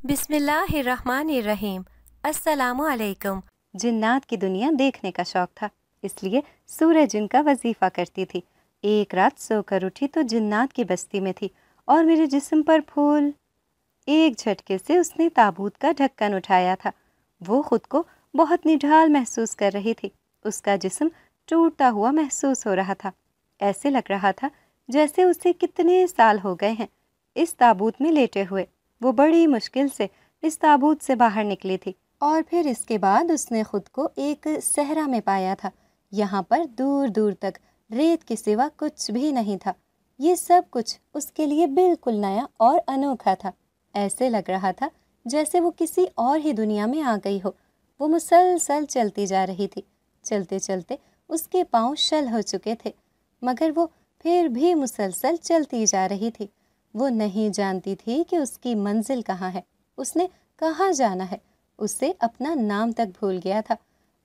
بسم اللہ الرحمن الرحیم۔ السلام علیکم۔ جنات کی دنیا دیکھنے کا شوق تھا، اس لیے سورہ جن کا وظیفہ کرتی تھی۔ ایک رات سو کر اٹھی تو جنات کی بستی میں تھی اور میرے جسم پر پھول۔ ایک جھٹکے سے اس نے تابوت کا ڈھکن اٹھایا تھا۔ وہ خود کو بہت نڈھال محسوس کر رہی تھی۔ اس کا جسم ٹوٹا ہوا محسوس ہو رہا تھا۔ ایسے لگ رہا تھا جیسے اسے کتنے سال ہو گئے ہیں اس تابوت میں لیٹے ہوئے۔ وہ بڑی مشکل سے اس تابوت سے باہر نکلی تھی اور پھر اس کے بعد اس نے خود کو ایک صحرا میں پایا تھا۔ یہاں پر دور دور تک ریت کے سوا کچھ بھی نہیں تھا۔ یہ سب کچھ اس کے لیے بالکل نیا اور انوکھا تھا۔ ایسے لگ رہا تھا جیسے وہ کسی اور ہی دنیا میں آ گئی ہو۔ وہ مسلسل چلتی جا رہی تھی۔ چلتے چلتے اس کے پاؤں شل ہو چکے تھے، مگر وہ پھر بھی مسلسل چلتی جا رہی تھی۔ وہ نہیں جانتی تھی کہ اس کی منزل کہاں ہے، اس نے کہاں جانا ہے۔ اسے اپنا نام تک بھول گیا تھا،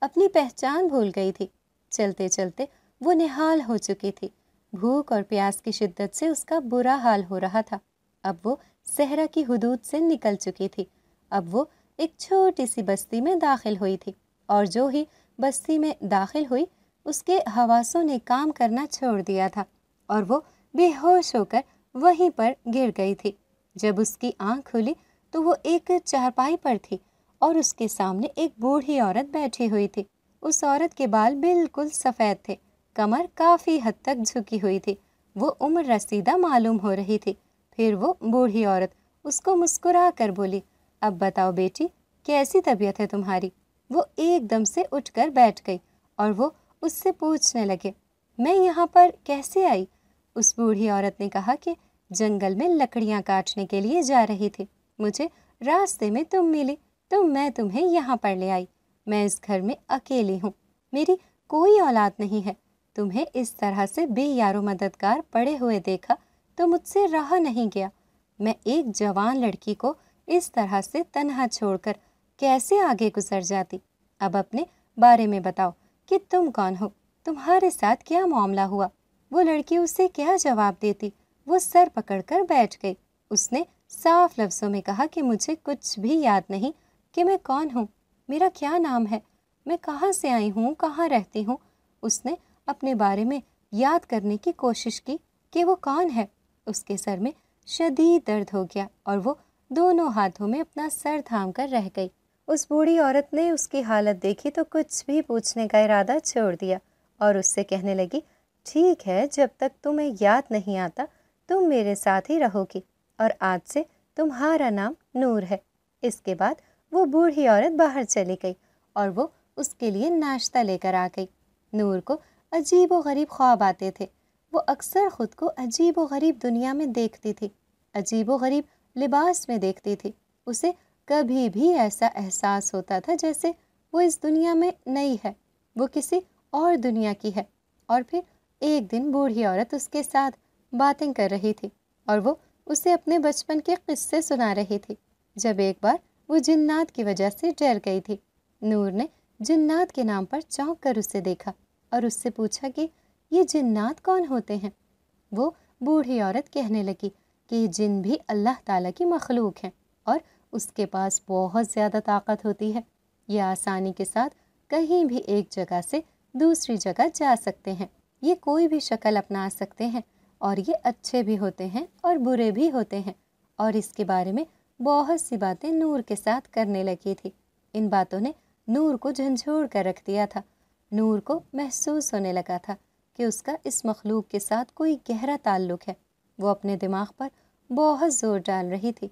اپنی پہچان بھول گئی تھی۔ چلتے چلتے وہ نہال ہو چکی تھی۔ بھوک اور پیاس کی شدت سے اس کا برا حال ہو رہا تھا۔ اب وہ صحرا کی حدود سے نکل چکی تھی۔ اب وہ ایک چھوٹی سی بستی میں داخل ہوئی تھی، اور جو ہی بستی میں داخل ہوئی اس کے حواسوں نے کام کرنا چھوڑ دیا تھا اور وہ بے ہوش ہو کر وہیں پر گر گئی تھی۔ جب اس کی آنکھ کھلی تو وہ ایک چارپائی پر تھی اور اس کے سامنے ایک بوڑھی عورت بیٹھی ہوئی تھی۔ اس عورت کے بال بالکل سفید تھے، کمر کافی حد تک جھکی ہوئی تھی، وہ عمر رسیدہ معلوم ہو رہی تھی۔ پھر وہ بوڑھی عورت اس کو مسکرا کر بولی، اب بتاؤ بیٹی، کیسی طبیعت ہے تمہاری؟ وہ ایک دم سے اٹھ کر بیٹھ گئی اور وہ اس سے پوچھنے لگے، میں یہاں پر کیسے آئی؟ اس بوڑھی عورت نے کہا کہ جنگل میں لکڑیاں کاٹنے کے لیے جا رہی تھی، مجھے راستے میں تم ملی تو میں تمہیں یہاں پر لے آئی۔ میں اس گھر میں اکیلی ہوں، میری کوئی اولاد نہیں ہے۔ تمہیں اس طرح سے بے یار و مددگار پڑے ہوئے دیکھا تو مجھ سے رہا نہیں گیا۔ میں ایک جوان لڑکی کو اس طرح سے تنہا چھوڑ کر کیسے آگے گزر جاتی؟ اب اپنے بارے میں بتاؤ کہ تم کون ہو، تمہارے ساتھ کیا معاملہ ہوا؟ وہ لڑکی اسے کیا جواب دیتی؟ وہ سر پکڑ کر بیٹھ گئی۔ اس نے صاف لفظوں میں کہا کہ مجھے کچھ بھی یاد نہیں کہ میں کون ہوں، میرا کیا نام ہے، میں کہاں سے آئی ہوں، کہاں رہتی ہوں۔ اس نے اپنے بارے میں یاد کرنے کی کوشش کی کہ وہ کون ہے۔ اس کے سر میں شدید درد ہو گیا اور وہ دونوں ہاتھوں میں اپنا سر تھام کر رہ گئی۔ اس بوڑھی عورت نے اس کی حالت دیکھی تو کچھ بھی پوچھنے کا ارادہ چھوڑ دیا اور اس سے کہنے لگی، ٹھیک ہے، جب تک تمہیں یاد نہیں آتا تم میرے ساتھ ہی رہو گی، اور آج سے تمہارا نام نور ہے۔ اس کے بعد وہ بوڑھی عورت باہر چلی گئی اور وہ اس کے لیے ناشتہ لے کر آ گئی۔ نور کو عجیب و غریب خواب آتے تھے۔ وہ اکثر خود کو عجیب و غریب دنیا میں دیکھتی تھی، عجیب و غریب لباس میں دیکھتی تھی۔ اسے کبھی بھی ایسا احساس ہوتا تھا جیسے وہ اس دنیا میں نہیں ہے، وہ کسی اور دنیا کی ہے۔ اور پھر ایک دن بوڑھی عورت اس کے ساتھ باتیں کر رہی تھی اور وہ اسے اپنے بچپن کے قصے سنا رہی تھی، جب ایک بار وہ جنات کی وجہ سے ڈر گئی تھی۔ نور نے جنات کے نام پر چونک کر اسے دیکھا اور اس سے پوچھا کہ یہ جنات کون ہوتے ہیں؟ وہ بوڑھی عورت کہنے لگی کہ یہ جن بھی اللہ تعالیٰ کی مخلوق ہیں اور اس کے پاس بہت زیادہ طاقت ہوتی ہے۔ یہ آسانی کے ساتھ کہیں بھی ایک جگہ سے دوسری جگہ جا سکتے ہیں، یہ کوئی بھی شکل اپنا سکتے ہیں، اور یہ اچھے بھی ہوتے ہیں اور برے بھی ہوتے ہیں۔ اور اس کے بارے میں بہت سی باتیں نور کے ساتھ کرنے لگی تھی۔ ان باتوں نے نور کو جھنجھوڑ کر رکھ دیا تھا۔ نور کو محسوس ہونے لگا تھا کہ اس کا اس مخلوق کے ساتھ کوئی گہرا تعلق ہے۔ وہ اپنے دماغ پر بہت زور ڈال رہی تھی،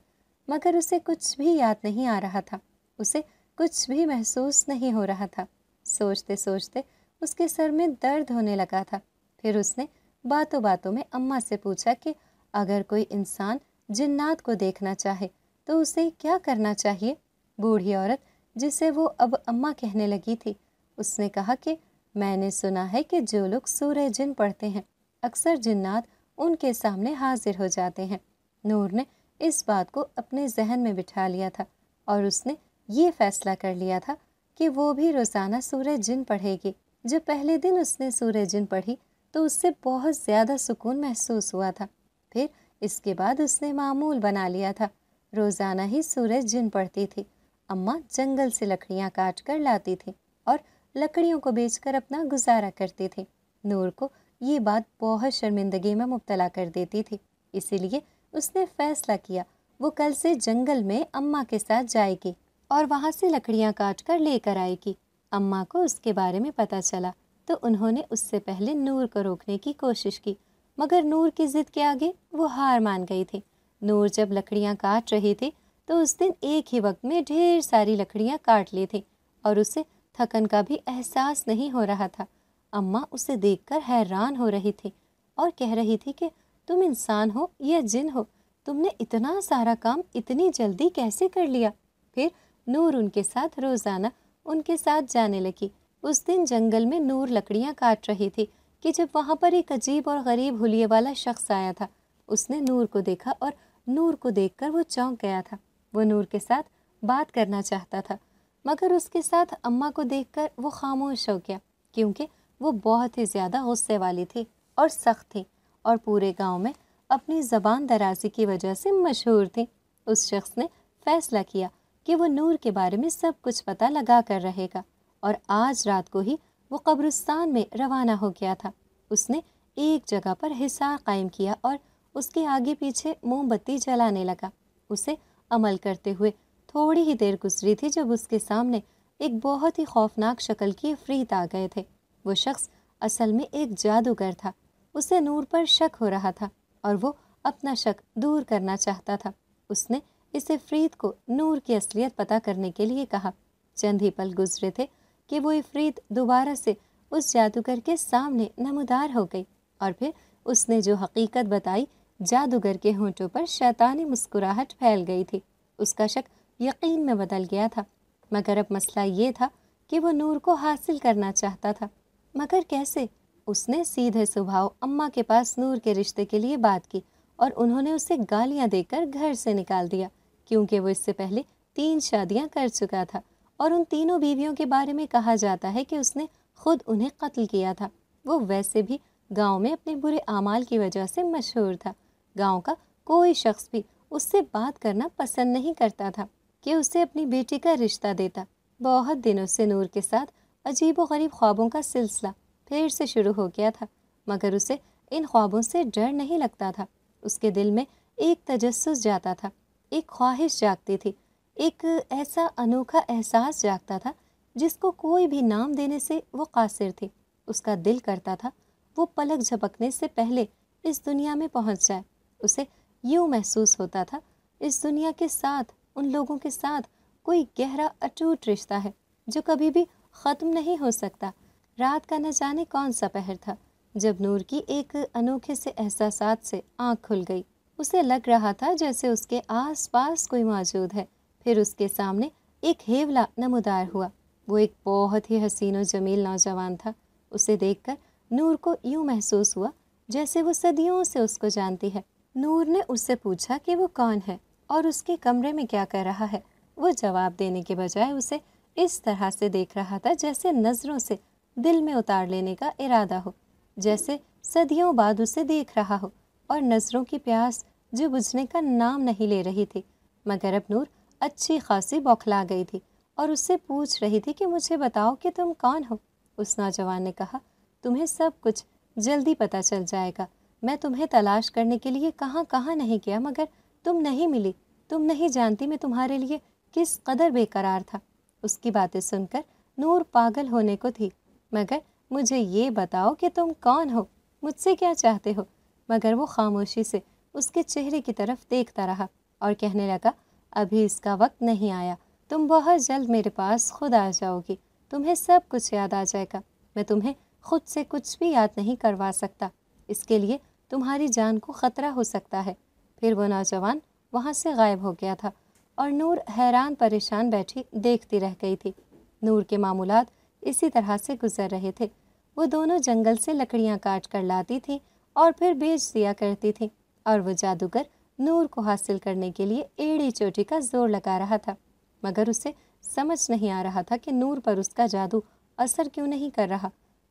مگر اسے کچھ بھی یاد نہیں آ رہا تھا، اسے کچھ بھی محسوس نہیں ہو رہا تھا۔ سوچتے سوچتے اس کے سر میں درد ہونے لگا تھا۔ پھر اس نے باتوں باتوں میں اماں سے پوچھا کہ اگر کوئی انسان جنات کو دیکھنا چاہے تو اسے کیا کرنا چاہیے؟ بوڑھی عورت جسے وہ اب اماں کہنے لگی تھی، اس نے کہا کہ میں نے سنا ہے کہ جو لوگ سورہ جن پڑھتے ہیں اکثر جنات ان کے سامنے حاضر ہو جاتے ہیں۔ نور نے اس بات کو اپنے ذہن میں بٹھا لیا تھا اور اس نے یہ فیصلہ کر لیا تھا کہ وہ بھی روزانہ سورہ جن پڑھے گی۔ جب پہلے دن اس نے سورہ جن پڑھی تو اس سے بہت زیادہ سکون محسوس ہوا تھا۔ پھر اس کے بعد اس نے معمول بنا لیا تھا روزانہ ہی سورج جن پڑتی تھی۔ اماں جنگل سے لکڑیاں کاٹ کر لاتی تھیں اور لکڑیوں کو بیچ کر اپنا گزارا کرتی تھیں۔ نور کو یہ بات بہت شرمندگی میں مبتلا کر دیتی تھی، اسی لیے اس نے فیصلہ کیا وہ کل سے جنگل میں اماں کے ساتھ جائے گی اور وہاں سے لکڑیاں کاٹ کر لے کر آئے گی۔ اماں کو اس کے بارے میں پتہ چلا تو انہوں نے اس سے پہلے نور کو روکنے کی کوشش کی، مگر نور کی ضد کے آگے وہ ہار مان گئی تھی۔ نور جب لکڑیاں کاٹ رہی تھی تو اس دن ایک ہی وقت میں ڈھیر ساری لکڑیاں کاٹ لی تھیں اور اسے تھکن کا بھی احساس نہیں ہو رہا تھا۔ اماں اسے دیکھ کر حیران ہو رہی تھی اور کہہ رہی تھی کہ تم انسان ہو یا جن ہو، تم نے اتنا سارا کام اتنی جلدی کیسے کر لیا؟ پھر نور ان کے ساتھ روزانہ ان کے ساتھ جانے لگی۔ اس دن جنگل میں نور لکڑیاں کاٹ رہی تھی کہ جب وہاں پر ایک عجیب اور غریب حلیے والا شخص آیا تھا۔ اس نے نور کو دیکھا اور نور کو دیکھ کر وہ چونک گیا تھا۔ وہ نور کے ساتھ بات کرنا چاہتا تھا، مگر اس کے ساتھ اماں کو دیکھ کر وہ خاموش ہو گیا، کیونکہ وہ بہت ہی زیادہ غصے والی تھی اور سخت تھی اور پورے گاؤں میں اپنی زبان درازی کی وجہ سے مشہور تھی۔ اس شخص نے فیصلہ کیا کہ وہ نور کے بارے میں سب کچھ پتہ لگا کر رہے گا، اور آج رات کو ہی وہ قبرستان میں روانہ ہو گیا تھا۔ اس نے ایک جگہ پر حصار قائم کیا اور اس کے آگے پیچھے موم بتی جلانے لگا۔ اسے عمل کرتے ہوئے تھوڑی ہی دیر گزری تھی جب اس کے سامنے ایک بہت ہی خوفناک شکل کی عفریت آ گئے تھے۔ وہ شخص اصل میں ایک جادوگر تھا۔ اسے نور پر شک ہو رہا تھا اور وہ اپنا شک دور کرنا چاہتا تھا۔ اس نے اس عفریت کو نور کی اصلیت پتہ کرنے کے لیے کہا۔ چند ہی پل گزرے تھے کہ وہ عفریت دوبارہ سے اس جادوگر کے سامنے نمودار ہو گئی، اور پھر اس نے جو حقیقت بتائی، جادوگر کے ہونٹوں پر شیطانی مسکراہٹ پھیل گئی تھی۔ اس کا شک یقین میں بدل گیا تھا، مگر اب مسئلہ یہ تھا کہ وہ نور کو حاصل کرنا چاہتا تھا، مگر کیسے؟ اس نے سیدھے سبھاؤ اماں کے پاس نور کے رشتے کے لیے بات کی اور انہوں نے اسے گالیاں دے کر گھر سے نکال دیا، کیونکہ وہ اس سے پہلے 3 شادیاں کر چکا تھا اور ان تینوں بیویوں کے بارے میں کہا جاتا ہے کہ اس نے خود انہیں قتل کیا تھا۔ وہ ویسے بھی گاؤں میں اپنے برے اعمال کی وجہ سے مشہور تھا۔ گاؤں کا کوئی شخص بھی اس سے بات کرنا پسند نہیں کرتا تھا کہ اسے اپنی بیٹی کا رشتہ دیتا۔ بہت دنوں سے نور کے ساتھ عجیب و غریب خوابوں کا سلسلہ پھر سے شروع ہو گیا تھا، مگر اسے ان خوابوں سے ڈر نہیں لگتا تھا۔ اس کے دل میں ایک تجسس جاتا تھا، ایک خواہش جاگتی تھی، ایک ایسا انوکھا احساس جاگتا تھا جس کو کوئی بھی نام دینے سے وہ قاصر تھی۔ اس کا دل کرتا تھا وہ پلک جھپکنے سے پہلے اس دنیا میں پہنچ جائے۔ اسے یوں محسوس ہوتا تھا اس دنیا کے ساتھ، ان لوگوں کے ساتھ کوئی گہرا اٹوٹ رشتہ ہے جو کبھی بھی ختم نہیں ہو سکتا۔ رات کا نہ جانے کون سا پہر تھا جب نور کی ایک انوکھے سے احساسات سے آنکھ کھل گئی۔ اسے لگ رہا تھا جیسے اس کے آس پاس کوئی موجود ہے۔ پھر اس کے سامنے ایک ہیولا نمودار ہوا۔ وہ ایک بہت ہی حسین و جمیل نوجوان تھا۔ اسے دیکھ کر نور کو یوں محسوس ہوا جیسے وہ صدیوں سے اس کو جانتی ہے۔ نور نے اس سے پوچھا کہ وہ کون ہے اور اس کے کمرے میں کیا کر رہا ہے۔ وہ جواب دینے کے بجائے اسے اس طرح سے دیکھ رہا تھا جیسے نظروں سے دل میں اتار لینے کا ارادہ ہو، جیسے صدیوں بعد اسے دیکھ رہا ہو اور نظروں کی پیاس جو بجھنے کا نام نہیں لے رہی تھی۔ مگر اب نور اچھی خاصی بوکھلا گئی تھی اور اس سے پوچھ رہی تھی کہ مجھے بتاؤ کہ تم کون ہو۔ اس نوجوان نے کہا، تمہیں سب کچھ جلدی پتہ چل جائے گا۔ میں تمہیں تلاش کرنے کے لیے کہاں کہاں نہیں کیا، مگر تم نہیں ملی۔ تم نہیں جانتی میں تمہارے لیے کس قدر بے قرار تھا۔ اس کی باتیں سن کر نور پاگل ہونے کو تھی۔ مگر مجھے یہ بتاؤ کہ تم کون ہو، مجھ سے کیا چاہتے ہو؟ مگر وہ خاموشی سے اس کے چہرے کی طرف دیکھتا رہا اور کہنے لگا، ابھی اس کا وقت نہیں آیا، تم بہت جلد میرے پاس خود آ جاؤ گی، تمہیں سب کچھ یاد آ جائے گا۔ میں تمہیں خود سے کچھ بھی یاد نہیں کروا سکتا، اس کے لیے تمہاری جان کو خطرہ ہو سکتا ہے۔ پھر وہ نوجوان وہاں سے غائب ہو گیا تھا اور نور حیران پریشان بیٹھی دیکھتی رہ گئی تھی۔ نور کے معمولات اسی طرح سے گزر رہے تھے۔ وہ دونوں جنگل سے لکڑیاں کاٹ کر لاتی تھی اور پھر بیچ دیا کرتی تھی، اور وہ جادوگر نور کو حاصل کرنے کے لیے ایڑی چوٹی کا زور لگا رہا تھا، مگر اسے سمجھ نہیں آ رہا تھا کہ نور پر اس کا جادو اثر کیوں نہیں کر رہا۔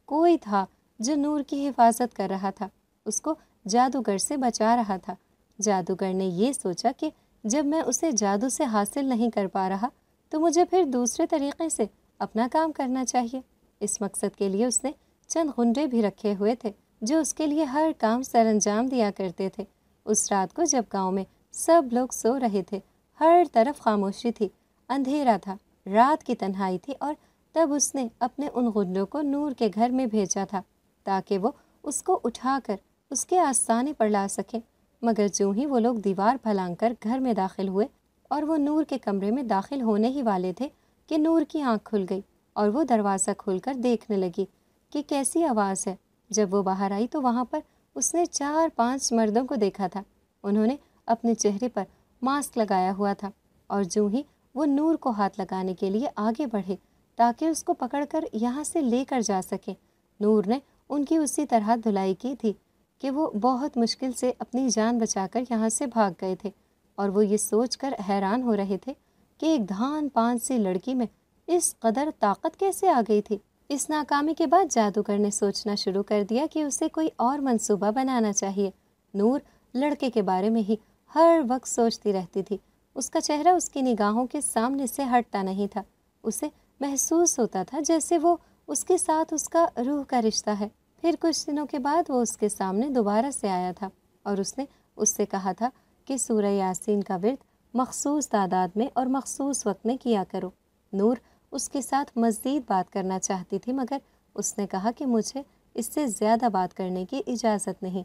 کوئی تھا جو نور کی حفاظت کر رہا تھا، اس کو جادوگر سے بچا رہا تھا۔ جادوگر نے یہ سوچا کہ جب میں اسے جادو سے حاصل نہیں کر پا رہا تو مجھے پھر دوسرے طریقے سے اپنا کام کرنا چاہیے۔ اس مقصد کے لیے اس نے چند غنڈے بھی رکھے ہوئے تھے جو اس کے لیے ہر کام سر انجام دیا کرتے تھے۔ اس رات کو جب گاؤں میں سب لوگ سو رہے تھے، ہر طرف خاموشی تھی، اندھیرا تھا، رات کی تنہائی تھی، اور تب اس نے اپنے ان غنڈوں کو نور کے گھر میں بھیجا تھا تاکہ وہ اس کو اٹھا کر اس کے آستانے پر لا سکیں۔ مگر جو ہی وہ لوگ دیوار پھلانگ کر گھر میں داخل ہوئے اور وہ نور کے کمرے میں داخل ہونے ہی والے تھے کہ نور کی آنکھ کھل گئی اور وہ دروازہ کھول کر دیکھنے لگی کہ کیسی آواز ہے۔ جب وہ باہر آئی تو وہاں پر اس نے 4-5 مردوں کو دیکھا تھا۔ انہوں نے اپنے چہرے پر ماسک لگایا ہوا تھا، اور جو ہی وہ نور کو ہاتھ لگانے کے لیے آگے بڑھے تاکہ اس کو پکڑ کر یہاں سے لے کر جا سکیں، نور نے ان کی اسی طرح دھلائی کی تھی کہ وہ بہت مشکل سے اپنی جان بچا کر یہاں سے بھاگ گئے تھے، اور وہ یہ سوچ کر حیران ہو رہے تھے کہ ایک دھان پان سی لڑکی میں اس قدر طاقت کیسے آ گئی تھی۔ اس ناکامی کے بعد جادوگر نے سوچنا شروع کر دیا کہ اسے کوئی اور منصوبہ بنانا چاہیے۔ نور لڑکے کے بارے میں ہی ہر وقت سوچتی رہتی تھی۔ اس کا چہرہ اس کی نگاہوں کے سامنے سے ہٹتا نہیں تھا۔ اسے محسوس ہوتا تھا جیسے وہ اس کے ساتھ اس کا روح کا رشتہ ہے۔ پھر کچھ دنوں کے بعد وہ اس کے سامنے دوبارہ سے آیا تھا اور اس نے اس سے کہا تھا کہ سورہ یاسین کا ورد مخصوص تعداد میں اور مخصوص وقت میں کیا کرو۔ نور اس کے ساتھ مزید بات کرنا چاہتی تھی، مگر اس نے کہا کہ مجھے اس سے زیادہ بات کرنے کی اجازت نہیں،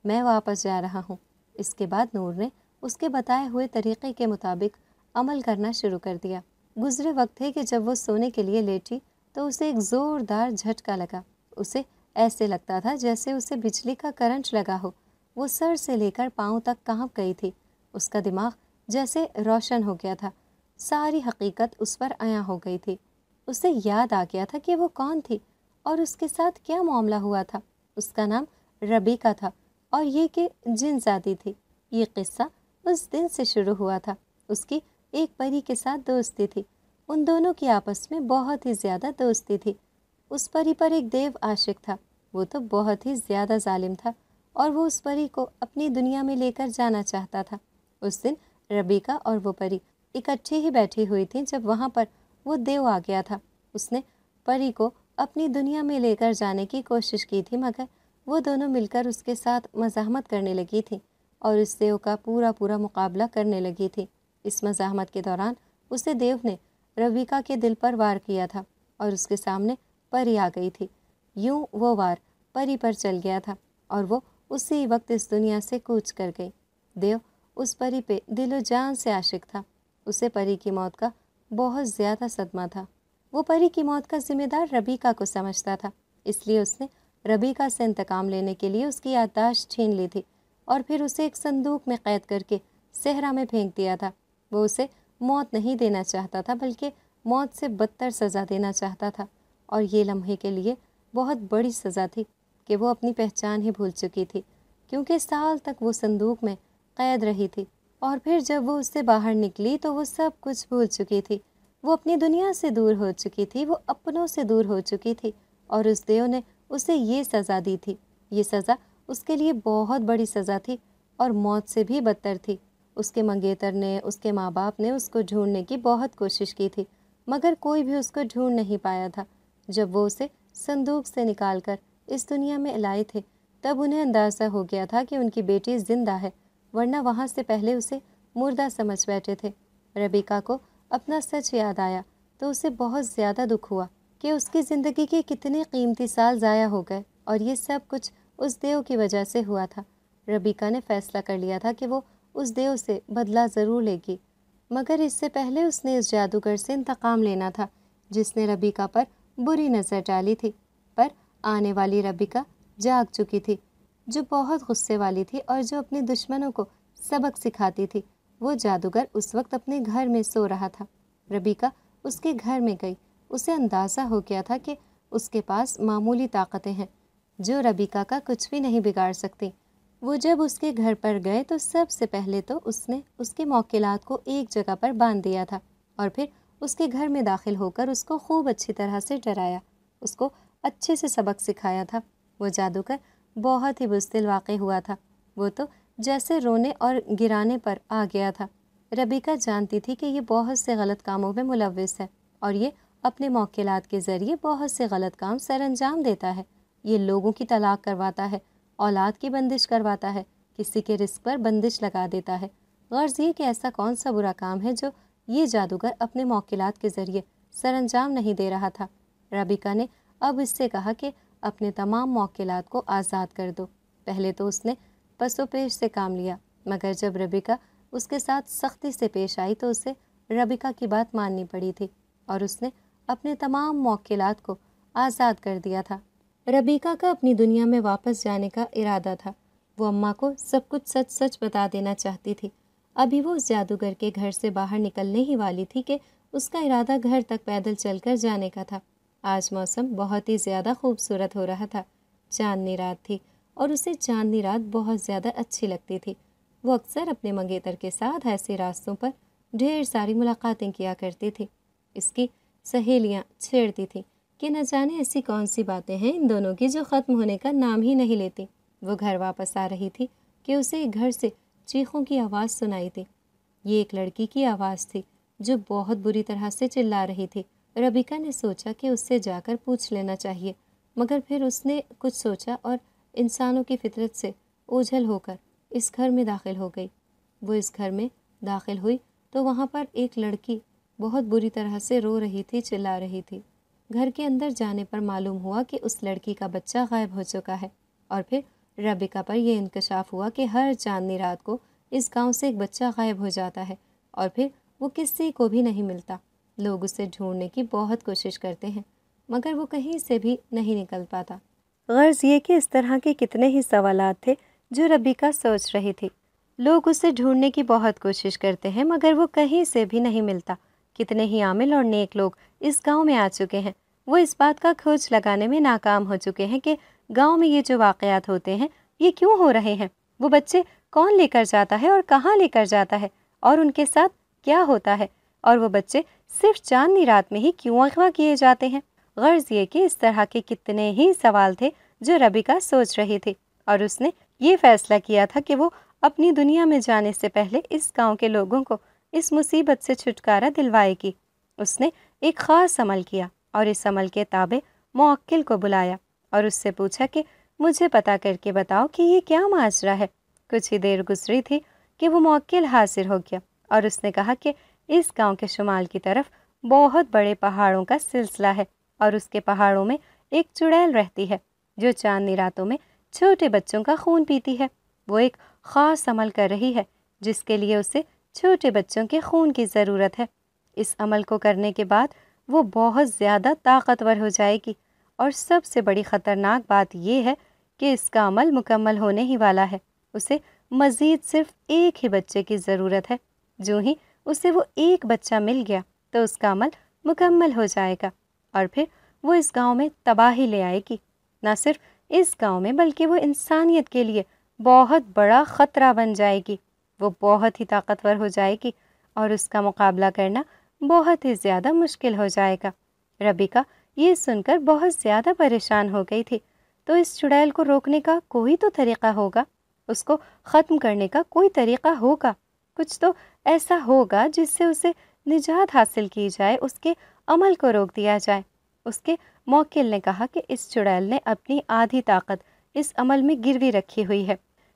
میں واپس جا رہا ہوں۔ اس کے بعد نور نے اس کے بتائے ہوئے طریقے کے مطابق عمل کرنا شروع کر دیا۔ گزرے وقت تھے کہ جب وہ سونے کے لیے لیٹی تو اسے ایک زوردار جھٹکا لگا۔ اسے ایسے لگتا تھا جیسے اسے بجلی کا کرنٹ لگا ہو۔ وہ سر سے لے کر پاؤں تک کانپ گئی تھی۔ اس کا دماغ جیسے روشن ہو گیا تھا، ساری حقیقت اس پر عیاں ہو گئی تھی۔ اسے یاد آ گیا تھا کہ وہ کون تھی اور اس کے ساتھ کیا معاملہ ہوا تھا۔ اس کا نام ربیکہ تھا اور یہ کہ جن زادی تھی۔ یہ قصہ اس دن سے شروع ہوا تھا۔ اس کی ایک پری کے ساتھ دوستی تھی۔ ان دونوں کی آپس میں بہت ہی زیادہ دوستی تھی۔ اس پری پر ایک دیو عاشق تھا، وہ تو بہت ہی زیادہ ظالم تھا، اور وہ اس پری کو اپنی دنیا میں لے کر جانا چاہتا تھا۔ اس دن ربیکہ اور وہ پری اکٹھی ہی بیٹھی ہوئی تھیں جب وہاں پر وہ دیو آ گیا تھا۔ اس نے پری کو اپنی دنیا میں لے کر جانے کی کوشش کی تھی، مگر وہ دونوں مل کر اس کے ساتھ مزاحمت کرنے لگی تھیں اور اس دیو کا پورا مقابلہ کرنے لگی تھی۔ اس مزاحمت کے دوران اسے دیو نے ربیکہ کے دل پر وار کیا تھا اور اس کے سامنے پری آ گئی تھی۔ یوں وہ وار پری پر چل گیا تھا اور وہ اسی وقت اس دنیا سے کوچ کر گئی۔ دیو اس پری پہ دل و جان سے عاشق تھا۔ اسے پری کی موت کا بہت زیادہ صدمہ تھا۔ وہ پری کی موت کا ذمہ دار ربیکہ کو سمجھتا تھا، اس لیے اس نے ربیکہ سے انتقام لینے کے لیے اس کی یادداشت چھین لی تھی اور پھر اسے ایک صندوق میں قید کر کے صحرا میں پھینک دیا تھا۔ وہ اسے موت نہیں دینا چاہتا تھا بلکہ موت سے بدتر سزا دینا چاہتا تھا، اور یہ لمحے کے لیے بہت بڑی سزا تھی کہ وہ اپنی پہچان ہی بھول چکی تھی، کیونکہ سال تک وہ صندوق میں قید رہی تھی، اور پھر جب وہ اس سے باہر نکلی تو وہ سب کچھ بھول چکی تھی۔ وہ اپنی دنیا سے دور ہو چکی تھی، وہ اپنوں سے دور ہو چکی تھی، اور اس دیو نے اسے یہ سزا دی تھی۔ یہ سزا اس کے لیے بہت بڑی سزا تھی اور موت سے بھی بدتر تھی۔ اس کے منگیتر نے، اس کے ماں باپ نے اس کو ڈھونڈنے کی بہت کوشش کی تھی، مگر کوئی بھی اس کو ڈھونڈ نہیں پایا تھا۔ جب وہ اسے صندوق سے نکال کر اس دنیا میں لائے تھے تب انہیں اندازہ ہو گیا تھا کہ ان کی بیٹی زندہ ہے، ورنہ وہاں سے پہلے اسے مردہ سمجھ بیٹھے تھے۔ ربیکہ کو اپنا سچ یاد آیا تو اسے بہت زیادہ دکھ ہوا کہ اس کی زندگی کے کتنے قیمتی سال ضائع ہو گئے، اور یہ سب کچھ اس دیو کی وجہ سے ہوا تھا۔ ربیکہ نے فیصلہ کر لیا تھا کہ وہ اس دیو سے بدلہ ضرور لے گی، مگر اس سے پہلے اس نے اس جادوگر سے انتقام لینا تھا جس نے ربیکہ پر بری نظر ڈالی تھی۔ پر آنے والی ربیکہ جاگ چکی تھی، جو بہت غصے والی تھی اور جو اپنے دشمنوں کو سبق سکھاتی تھی۔ وہ جادوگر اس وقت اپنے گھر میں سو رہا تھا۔ ربیکہ اس کے گھر میں گئی۔ اسے اندازہ ہو گیا تھا کہ اس کے پاس معمولی طاقتیں ہیں جو ربیکہ کا کچھ بھی نہیں بگاڑ سکتی۔ وہ جب اس کے گھر پر گئے تو سب سے پہلے تو اس نے اس کے موکلات کو ایک جگہ پر باندھ دیا تھا اور پھر اس کے گھر میں داخل ہو کر اس کو خوب اچھی طرح سے ڈرایا، اس کو اچھے سے سبق سکھایا تھا۔ وہ جادوگر بہت ہی بزدل واقع ہوا تھا۔ وہ تو جیسے رونے اور گرانے پر آ گیا تھا۔ ربیکا جانتی تھی کہ یہ بہت سے غلط کاموں میں ملوث ہے اور یہ اپنے موکلات کے ذریعے بہت سے غلط کام سر انجام دیتا ہے۔ یہ لوگوں کی طلاق کرواتا ہے، اولاد کی بندش کرواتا ہے، کسی کے رزق پر بندش لگا دیتا ہے۔ غرض یہ کہ ایسا کون سا برا کام ہے جو یہ جادوگر اپنے موکلات کے ذریعے سر انجام نہیں دے رہا تھا۔ ربیکا نے اب اس سے کہا کہ اپنے تمام موکلات کو آزاد کر دو۔ پہلے تو اس نے پس و پیش سے کام لیا، مگر جب ربیکا اس کے ساتھ سختی سے پیش آئی تو اسے ربیکا کی بات ماننی پڑی تھی اور اس نے اپنے تمام موکلات کو آزاد کر دیا تھا۔ ربیکا کا اپنی دنیا میں واپس جانے کا ارادہ تھا۔ وہ اماں کو سب کچھ سچ سچ بتا دینا چاہتی تھی۔ ابھی وہ اس جادوگر کے گھر سے باہر نکلنے ہی والی تھی کہ اس کا ارادہ گھر تک پیدل چل کر جانے کا تھا۔ آج موسم بہت ہی زیادہ خوبصورت ہو رہا تھا۔ چاندنی رات تھی اور اسے چاندنی رات بہت زیادہ اچھی لگتی تھی۔ وہ اکثر اپنے منگیتر کے ساتھ ایسے راستوں پر ڈھیر ساری ملاقاتیں کیا کرتی تھی۔ اس کی سہیلیاں چھیڑتی تھیں کہ نہ جانے ایسی کون سی باتیں ہیں ان دونوں کی جو ختم ہونے کا نام ہی نہیں لیتی۔ وہ گھر واپس آ رہی تھی کہ اسے گھر سے چیخوں کی آواز سنائی تھی۔ یہ ایک لڑکی کی آواز تھی جو بہت بری طرح سے چلا رہی تھی۔ ربیکا نے سوچا کہ اس سے جا کر پوچھ لینا چاہیے، مگر پھر اس نے کچھ سوچا اور انسانوں کی فطرت سے اوجھل ہو کر اس گھر میں داخل ہو گئی۔ وہ اس گھر میں داخل ہوئی تو وہاں پر ایک لڑکی بہت بری طرح سے رو رہی تھی، چلا رہی تھی۔ گھر کے اندر جانے پر معلوم ہوا کہ اس لڑکی کا بچہ غائب ہو چکا ہے، اور پھر ربیکا پر یہ انکشاف ہوا کہ ہر چاندنی رات کو اس گاؤں سے ایک بچہ غائب ہو جاتا ہے اور پھر وہ کسی کو بھی نہیں ملتا۔ لوگ اسے ڈھونڈنے کی بہت کوشش کرتے ہیں مگر وہ کہیں سے بھی نہیں نکل پاتا۔ غرض یہ کہ اس طرح کے کتنے ہی سوالات تھے جو ربیکا سوچ رہی تھی۔ لوگ اسے ڈھونڈنے کی بہت کوشش کرتے ہیں مگر وہ کہیں سے بھی نہیں ملتا۔ کتنے ہی عامل اور نیک لوگ اس گاؤں میں آ چکے ہیں، وہ اس بات کا کھوج لگانے میں ناکام ہو چکے ہیں کہ گاؤں میں یہ جو واقعات ہوتے ہیں یہ کیوں ہو رہے ہیں، وہ بچے کون لے کر جاتا ہے اور کہاں لے کر جاتا ہے اور ان کے ساتھ کیا ہوتا ہے، اور وہ بچے صرف چاندنی رات میں ہی کیوں اغوا کیے جاتے ہیں۔ غرض یہ کہ اس طرح کے کتنے ہی سوال تھے جو ربیکا سوچ رہی تھی، اور اس نے یہ فیصلہ کیا تھا کہ وہ اپنی دنیا میں جانے سے پہلے اس گاؤں کے لوگوں کو اس مصیبت سے چھٹکارا دلوائے گی۔ اس نے ایک خاص عمل کیا اور اس عمل کے تابع موکل کو بلایا اور اس سے پوچھا کہ مجھے پتہ کر کے بتاؤ کہ یہ کیا ماجرا ہے۔ کچھ ہی دیر گزری تھی کہ وہ موکل حاضر ہو گیا اور اس نے کہا کہ اس گاؤں کے شمال کی طرف بہت بڑے پہاڑوں کا سلسلہ ہے اور اس کے پہاڑوں میں ایک چڑیل رہتی ہے جو چاندنی راتوں میں چھوٹے بچوں کا خون پیتی ہے۔ وہ ایک خاص عمل کر رہی ہے جس کے لیے اسے چھوٹے بچوں کے خون کی ضرورت ہے۔ اس عمل کو کرنے کے بعد وہ بہت زیادہ طاقتور ہو جائے گی، اور سب سے بڑی خطرناک بات یہ ہے کہ اس کا عمل مکمل ہونے ہی والا ہے۔ اسے مزید صرف ایک ہی بچے کی ضرورت ہے۔ جو ہی اسے وہ ایک بچہ مل گیا تو اس کا عمل مکمل ہو جائے گا اور پھر وہ اس گاؤں میں تباہی لے آئے گی۔ نہ صرف اس گاؤں میں بلکہ وہ انسانیت کے لیے بہت بڑا خطرہ بن جائے گی۔ وہ بہت ہی طاقتور ہو جائے گی اور اس کا مقابلہ کرنا بہت ہی زیادہ مشکل ہو جائے گا۔ ربیکا یہ سن کر بہت زیادہ پریشان ہو گئی تھی۔ تو اس چڑیل کو روکنے کا کوئی تو طریقہ ہوگا، اس کو ختم کرنے کا کوئی طریقہ ہوگا، کچھ تو ایسا ہوگا جس سے اسے نجات حاصل کی جائے، اس کے عمل کو روک دیا جائے۔ اس کے موکل نے کہا کہ اس چڑیل نے اپنی آدھی طاقت اس عمل میں گروی رکھی ہوئی ہے۔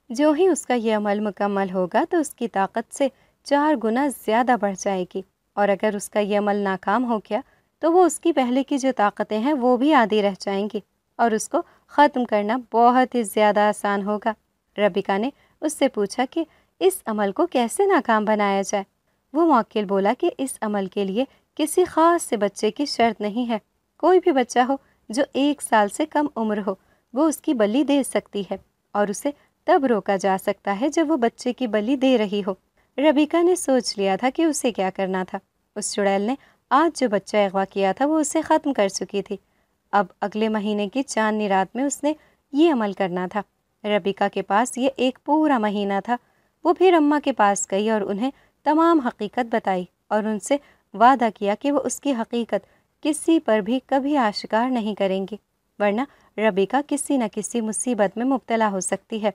جو ہی اس کا یہ عمل مکمل ہوگا تو اس کی طاقت سے 4 گنا زیادہ بڑھ جائے گی، اور اگر اس کا یہ عمل ناکام ہو گیا تو وہ اس کی پہلے کی جو طاقتیں ہیں وہ بھی آدھی رہ جائیں گی اور اس کو ختم کرنا بہت ہی زیادہ آسان ہوگا۔ ربیکا نے اس سے پوچھا کہ اس عمل کو کیسے ناکام بنایا جائے۔ وہ موکل بولا کہ اس عمل کے لیے کسی خاص سے بچے کی شرط نہیں ہے، کوئی بھی بچہ ہو جو 1 سال سے کم عمر ہو وہ اس کی بلی دے سکتی ہے، اور اسے تب روکا جا سکتا ہے جب وہ بچے کی بلی دے رہی ہو۔ ربیکا نے سوچ لیا تھا کہ اسے کیا کرنا تھا۔ اس چڑیل نے آج جو بچہ اغوا کیا تھا وہ اسے ختم کر چکی تھی۔ اب اگلے مہینے کی چاندنی رات میں اس نے یہ عمل کرنا تھا۔ ربیکا کے پاس یہ ایک پورا مہینہ تھا۔ وہ پھر اماں کے پاس گئی اور انہیں تمام حقیقت بتائی اور ان سے وعدہ کیا کہ وہ اس کی حقیقت کسی پر بھی کبھی آشکار نہیں کریں گی، ورنہ ربیکا کسی نہ کسی مصیبت میں مبتلا ہو سکتی ہے۔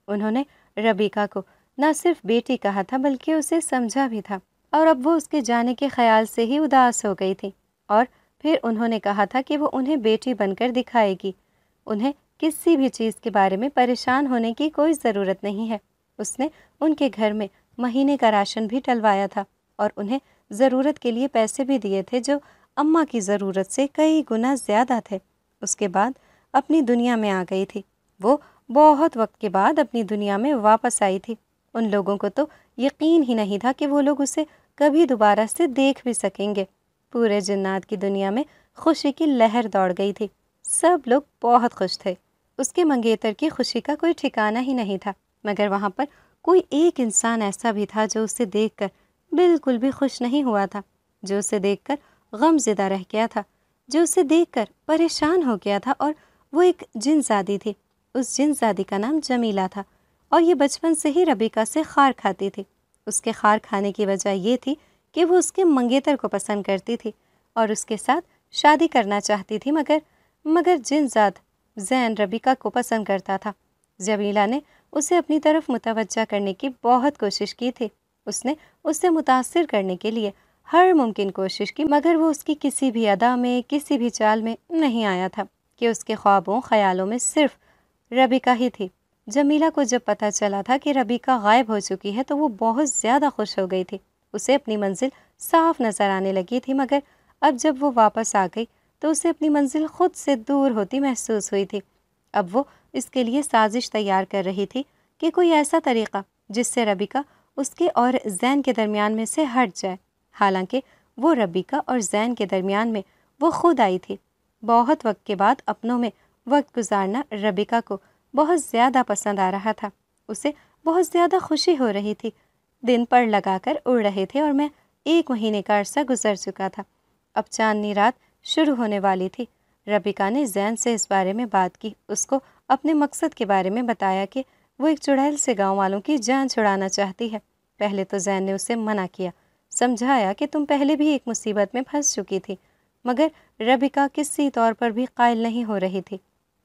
انہوں نے ربیکا کو نہ صرف بیٹی کہا تھا بلکہ اسے سمجھا بھی تھا، اور اب وہ اس کے جانے کے خیال سے ہی اداس ہو گئی تھی۔ اور پھر انہوں نے کہا تھا کہ وہ انہیں بیٹی بن کر دکھائے گی، انہیں کسی بھی چیز کے بارے میں پریشان ہونے کی کوئی ضرورت نہیں ہے۔ اس نے ان کے گھر میں مہینے کا راشن بھی ڈلوایا تھا اور انہیں ضرورت کے لیے پیسے بھی دیے تھے جو اماں کی ضرورت سے کئی گنا زیادہ تھے۔ اس کے بعد اپنی دنیا میں آ گئی تھی، وہ بہت وقت کے بعد اپنی دنیا میں واپس آئی تھی۔ ان لوگوں کو تو یقین ہی نہیں تھا کہ وہ لوگ اسے کبھی دوبارہ سے دیکھ بھی سکیں گے۔ پورے جنات کی دنیا میں خوشی کی لہر دوڑ گئی تھی، سب لوگ بہت خوش تھے۔ اس کے منگیتر کی خوشی کا کوئی ٹھکانہ ہی نہیں تھا، مگر وہاں پر کوئی ایک انسان ایسا بھی تھا جو اسے دیکھ کر بالکل بھی خوش نہیں ہوا تھا، جو اسے دیکھ کر غم زدہ رہ گیا تھا، جو اسے دیکھ کر پریشان ہو گیا تھا، اور وہ ایک جن زادی تھی۔ اس جن زادی کا نام جمیلہ تھا، اور یہ بچپن سے ہی ربیکہ سے خار کھاتی تھی۔ اس کے خار کھانے کی وجہ یہ تھی کہ وہ اس کے منگیتر کو پسند کرتی تھی اور اس کے ساتھ شادی کرنا چاہتی تھی، مگر جن زاد زین ربیکہ کو پسند کرتا تھا۔ جمیلہ نے اسے اپنی طرف متوجہ کرنے کی بہت کوشش کی تھی، اس نے اسے متاثر کرنے کے لیے ہر ممکن کوشش کی، مگر وہ اس کی کسی بھی ادا میں، کسی بھی چال میں نہیں آیا تھا کہ اس کے خوابوں خیالوں میں صرف ربیکہ ہی تھی۔ جمیلہ کو جب پتہ چلا تھا کہ ربیکہ غائب ہو چکی ہے تو وہ بہت زیادہ خوش ہو گئی تھی، اسے اپنی منزل صاف نظر آنے لگی تھی، مگر اب جب وہ واپس آ گئی تو اسے اپنی منزل خود سے دور ہوتی محسوس ہوئی تھی۔ اب وہ اس کے لیے سازش تیار کر رہی تھی کہ کوئی ایسا طریقہ جس سے ربیکہ اس کے اور زین کے درمیان میں سے ہٹ جائے، حالانکہ وہ ربیکہ اور زین کے درمیان میں وہ خود آئی تھی۔ بہت وقت کے بعد اپنوں میں وقت گزارنا ربیکہ کو بہت زیادہ پسند آ رہا تھا، اسے بہت زیادہ خوشی ہو رہی تھی۔ دن پڑ لگا کر اڑ رہے تھے اور میں 1 مہینے کا عرصہ گزر چکا تھا، اب چاندنی رات شروع ہونے والی تھی۔ ربیکہ نے زین سے اس بارے میں بات کی، اس کو اپنے مقصد کے بارے میں بتایا کہ وہ ایک چڑیل سے گاؤں والوں کی جان چھڑانا چاہتی ہے۔ پہلے تو زین نے اسے منع کیا، سمجھایا کہ تم پہلے بھی ایک مصیبت میں پھنس چکی تھی، مگر ربیکہ کسی طور پر بھی قائل نہیں ہو رہی تھی۔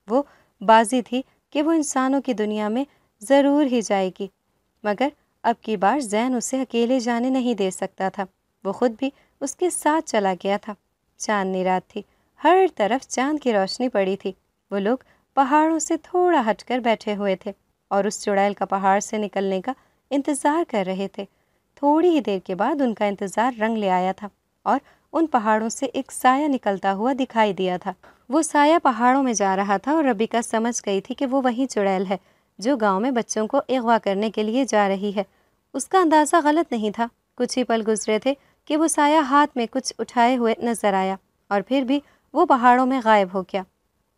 وہ بازی تھی کہ وہ انسانوں کی دنیا میں ضرور ہی جائے گی، مگر اب کی بار زین اسے اکیلے جانے نہیں دے سکتا تھا، وہ خود بھی اس کے ساتھ چلا گیا تھا۔ چاندنی رات تھی، ہر طرف چاند کی روشنی پڑی تھی، وہ لوگ پہاڑوں سے تھوڑا ہٹ کر بیٹھے ہوئے تھے اور اس چڑیل کا پہاڑ سے نکلنے کا انتظار کر رہے تھے۔ تھوڑی ہی دیر کے بعد ان کا انتظار رنگ لے آیا تھا اور ان پہاڑوں سے ایک سایہ نکلتا ہوا دکھائی دیا تھا۔ وہ سایہ پہاڑوں میں جا رہا تھا اور ربیکہ سمجھ گئی تھی کہ وہ وہی چڑیل ہے جو گاؤں میں بچوں کو اغوا کرنے کے لیے جا رہی ہے۔ اس کا اندازہ غلط نہیں تھا، کچھ ہی پل گزرے تھے کہ وہ سایہ ہاتھ میں کچھ اٹھائے ہوئے نظر آیا اور پھر بھی وہ پہاڑوں میں غائب ہو گیا،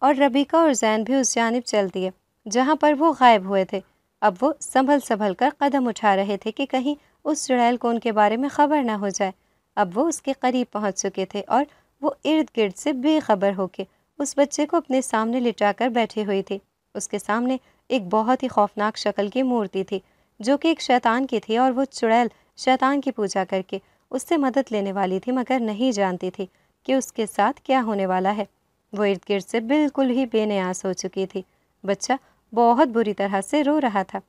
اور ربیکہ اور زین بھی اس جانب چل دیے جہاں پر وہ غائب ہوئے تھے۔ اب وہ سنبھل کر قدم اٹھا رہے تھے کہ کہیں اس چڑیل کو ان کے بارے میں خبر نہ ہو جائے۔ اب وہ اس کے قریب پہنچ چکے تھے اور وہ ارد گرد سے بے خبر ہو کے اس بچے کو اپنے سامنے لٹا کر بیٹھی ہوئی تھی۔ اس کے سامنے ایک بہت ہی خوفناک شکل کی مورتی تھی جو کہ ایک شیطان کی تھی، اور وہ چڑیل شیطان کی پوجا کر کے اس سے مدد لینے والی تھی، مگر نہیں جانتی تھی کہ اس کے ساتھ کیا ہونے والا ہے۔ وہ ارد گرد سے بالکل ہی بے نیاز ہو چکی تھی، بچہ بہت بری طرح سے رو رہا تھا۔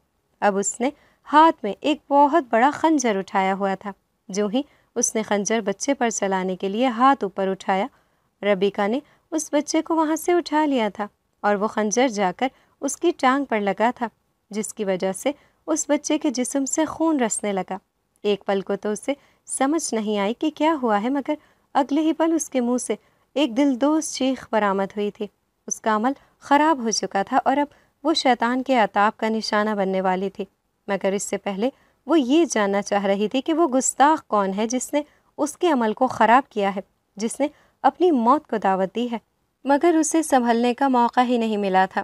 اب اس نے ہاتھ میں ایک بہت بڑا خنجر اٹھایا ہوا تھا، جو ہی اس نے خنجر بچے پر چلانے کے لیے ہاتھ اوپر اٹھایا، ربیکہ نے اس بچے کو وہاں سے اٹھا لیا تھا اور وہ خنجر جا کر اس کی ٹانگ پر لگا تھا، جس کی وجہ سے اس بچے کے جسم سے خون رسنے لگا۔ ایک پل کو تو اسے سمجھ نہیں آئی کہ کیا ہوا ہے، مگر اگلے ہی پل اس کے منہ سے ایک دلدوز چیخ برآمد ہوئی تھی۔ اس کا عمل خراب ہو چکا تھا اور اب وہ شیطان کے عطاب کا نشانہ بننے والی تھی، مگر اس سے پہلے وہ یہ جاننا چاہ رہی تھی کہ وہ گستاخ کون ہے جس نے اس کے عمل کو خراب کیا ہے، جس نے اپنی موت کو دعوت دی ہے، مگر اسے سنبھلنے کا موقع ہی نہیں ملا تھا۔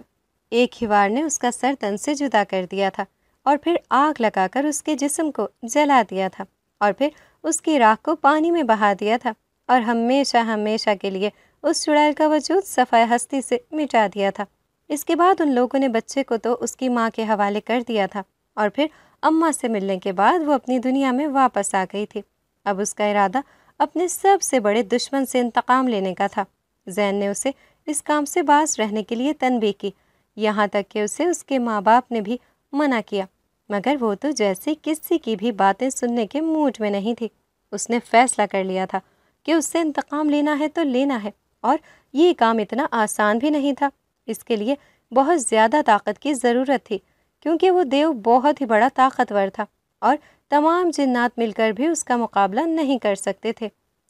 ایک ہی وار نے اس کا سر تن سے جدا کر دیا تھا اور پھر آگ لگا کر اس کے جسم کو جلا دیا تھا اور پھر اس کی راکھ کو پانی میں بہا دیا تھا اور ہمیشہ کے لیے اس چڑیل کا وجود صفحہ ہستی سے مٹا دیا تھا۔ اس کے بعد ان لوگوں نے بچے کو تو اس کی ماں کے حوالے کر دیا تھا اور پھر اماں سے ملنے کے بعد وہ اپنی دنیا میں واپس آ گئی تھی۔ اب اس کا ارادہ اپنے سب سے بڑے دشمن سے انتقام لینے کا تھا۔ زین نے اسے اس کام سے باز رہنے کے لیے تنبیہ کی، یہاں تک کہ اسے اس کے ماں باپ نے بھی منع کیا، مگر وہ تو جیسے کسی کی بھی باتیں سننے کے موڈ میں نہیں تھی۔ اس نے فیصلہ کر لیا تھا کہ اس سے انتقام لینا ہے تو لینا ہے، اور یہ کام اتنا آسان بھی نہیں تھا۔ اس کے لیے بہت زیادہ طاقت کی ضرورت تھی، کیونکہ وہ دیو بہت ہی بڑا طاقتور تھا اور تمام جنات مل کر بھی اس کا مقابلہ نہیں کر سکتے تھے۔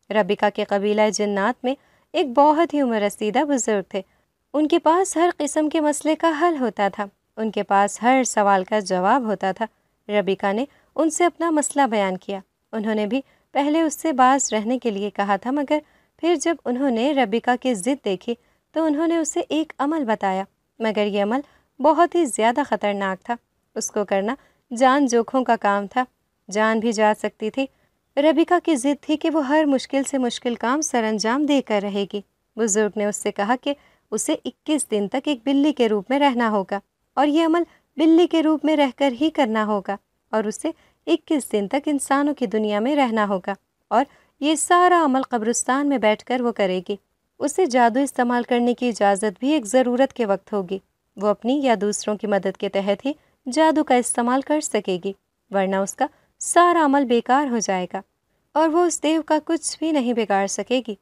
ربیکا کے قبیلہ جنات میں ایک بہت ہی عمر رسیدہ بزرگ تھے۔ ان کے پاس ہر قسم کے مسئلے کا حل ہوتا تھا، ان کے پاس ہر سوال کا جواب ہوتا تھا۔ ربیکا نے ان سے اپنا مسئلہ بیان کیا۔ انہوں نے بھی پہلے اس سے باز رہنے کے لیے کہا تھا، مگر پھر جب انہوں نے ربیکا کی ضد دیکھی تو انہوں نے اسے ایک عمل بتایا، مگر یہ عمل بہت ہی زیادہ خطرناک تھا۔ اس کو کرنا جان جوکھوں کا کام تھا، جان بھی جا سکتی تھی۔ ربیکا کی ضد تھی کہ وہ ہر مشکل سے مشکل کام سر انجام دے کر رہے گی۔ بزرگ نے اس سے کہا کہ اسے 21 دن تک ایک بلی کے روپ میں رہنا ہوگا، اور یہ عمل بلی کے روپ میں رہ کر ہی کرنا ہوگا، اور اسے 21 دن تک انسانوں کی دنیا میں رہنا ہوگا، اور یہ سارا عمل قبرستان میں بیٹھ کر وہ کرے گی۔ اسے جادو استعمال کرنے کی اجازت بھی ایک ضرورت کے وقت ہوگی۔ وہ اپنی یا دوسروں کی مدد کے تحت ہی جادو کا استعمال کر سکے گی، ورنہ اس کا سارا عمل بیکار ہو جائے گا، اور وہ اس دیو کا کچھ بھی نہیں بگاڑ سکے گی۔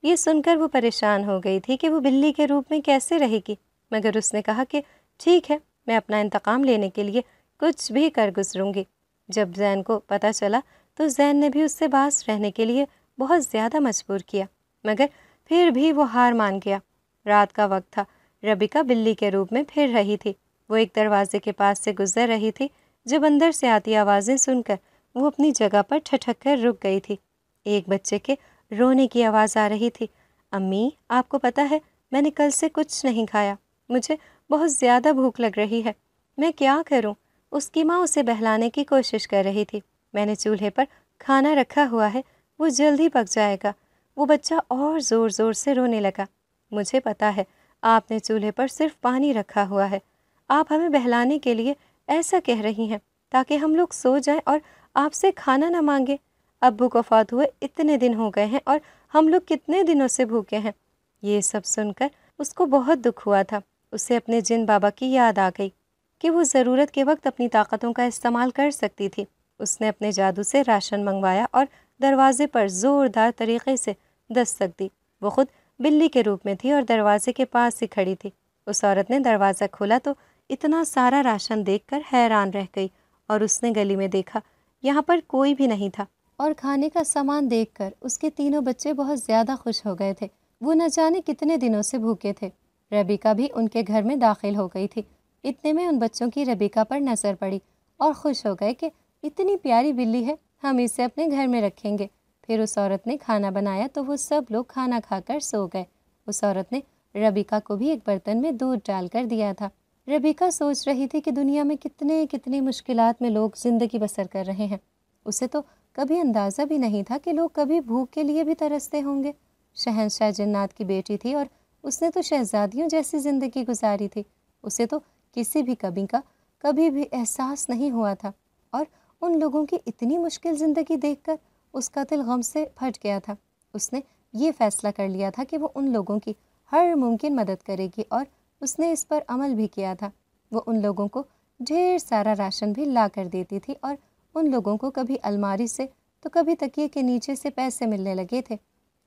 یہ سن کر وہ پریشان ہو گئی تھی کہ وہ بلی کے روپ میں کیسے رہے گی، مگر اس نے کہا کہ ٹھیک ہے، میں اپنا انتقام لینے کے لیے کچھ بھی کر گزروں گی۔ جب زین کو پتہ چلا تو زین نے بھی اس سے باز رہنے کے لیے بہت زیادہ مجبور کیا، مگر پھر بھی وہ ہار مان گیا۔ رات کا وقت تھا، ربیکا بلی کے روپ میں پھر رہی تھی۔ وہ ایک دروازے کے پاس سے گزر رہی تھی جب اندر سے آتی آوازیں سن کر وہ اپنی جگہ پر ٹھٹک کر رک گئی تھی۔ ایک بچے کے رونے کی آواز آ رہی تھی۔ امی، آپ کو پتہ ہے میں نے کل سے کچھ نہیں کھایا، مجھے بہت زیادہ بھوک لگ رہی ہے، میں کیا کروں؟ اس کی ماں اسے بہلانے کی کوشش کر رہی تھی۔ میں نے چولہے پر کھانا رکھا ہوا ہے، وہ جلد ہی پک جائے گا۔ وہ بچہ اور زور زور سے رونے لگا۔ مجھے پتہ ہے آپ نے چولہے پر صرف پانی رکھا ہوا ہے، آپ ہمیں بہلانے کے لیے ایسا کہہ رہی ہیں تاکہ ہم لوگ سو جائیں اور آپ سے کھانا نہ مانگے۔ ابو کو فوت ہوئے اتنے دن ہو گئے ہیں اور ہم لوگ کتنے دنوں سے بھوکے ہیں۔ یہ سب سن کر اس کو بہت دکھ ہوا تھا۔ اسے اپنے جن بابا کی یاد آ گئی کہ وہ ضرورت کے وقت اپنی طاقتوں کا استعمال کر سکتی تھی۔ اس نے اپنے جادو سے راشن منگوایا اور دروازے پر زوردار طریقے سے دستک دی۔ وہ خود بلی کے روپ میں تھی اور دروازے کے پاس ہی کھڑی تھی۔ اس عورت نے دروازہ کھولا تو اتنا سارا راشن دیکھ کر حیران رہ گئی، اور اس نے گلی میں دیکھا یہاں پر کوئی بھی نہیں تھا، اور کھانے کا سامان دیکھ کر اس کے تینوں بچے بہت زیادہ خوش ہو گئے تھے۔ وہ نہ جانے کتنے دنوں سے بھوکے تھے۔ ربیکا بھی ان کے گھر میں داخل ہو گئی تھی۔ اتنے میں ان بچوں کی ربیکا پر نظر پڑی اور خوش ہو گئے کہ اتنی پیاری بلی ہے، ہم اسے اپنے گھر میں رکھیں گے۔ پھر اس عورت نے کھانا بنایا تو وہ سب لوگ کھانا کھا کر سو گئے۔ اس عورت نے ربیکا کو بھی ایک برتن میں دودھ ڈال کر دیا تھا۔ ربیکا سوچ رہی تھی کہ دنیا میں کتنی مشکلات میں لوگ زندگی بسر کر رہے ہیں۔ اسے تو کبھی اندازہ بھی نہیں تھا کہ لوگ کبھی بھوک کے لیے بھی ترستے ہوں گے۔ شہنشاہ جنات کی بیٹی تھی اور اس نے تو شہزادیوں جیسی زندگی گزاری تھی۔ اسے تو کسی بھی کمی کا کبھی بھی احساس نہیں ہوا تھا، اور ان لوگوں کی اتنی مشکل زندگی دیکھ کر اس کا دل غم سے پھٹ گیا تھا۔ اس نے یہ فیصلہ کر لیا تھا کہ وہ ان لوگوں کی ہر ممکن مدد کرے گی، اور اس نے اس پر عمل بھی کیا تھا۔ وہ ان لوگوں کو ڈھیر سارا راشن بھی لا کر دیتی تھی، اور ان لوگوں کو کبھی الماری سے تو کبھی تکیے کے نیچے سے پیسے ملنے لگے تھے۔